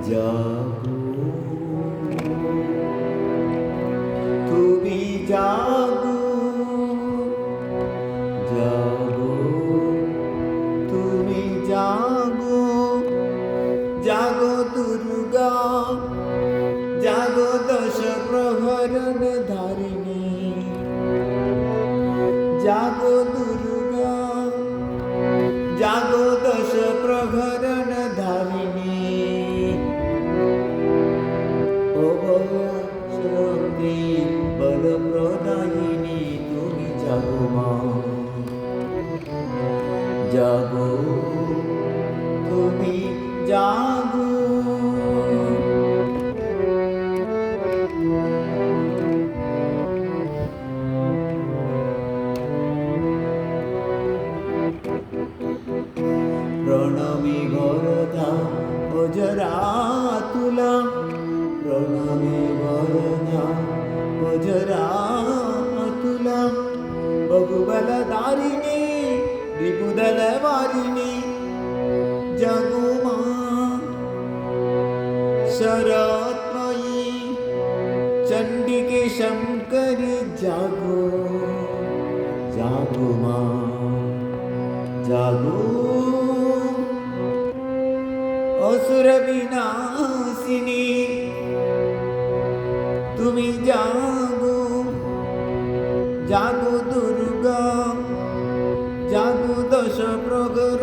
জাগো তুমি জাগো জাগো তুমি জাগো জাগো দুর্গা জাগো দশ প্রহরণ ধারিণী জাগো দুর্গা জাগো দশ প্রহরণ ধারিণী শক্তি বল প্রদায়িনী তুমি জাগো মা জাগো তুমি জাগো প্রণমী বরদা অজরা তুলা প্রণমী বরদা অজরা তুলা বহুবল দারিণী রিপুদল वारिणी জাগো মা শরৎময়ী চণ্ডিকে শঙ্করী জাগো জাগো মা জাগো অসুর বিনাশিনী তুমি জাগো জাগো দুর্গা জাগো দশ প্রহর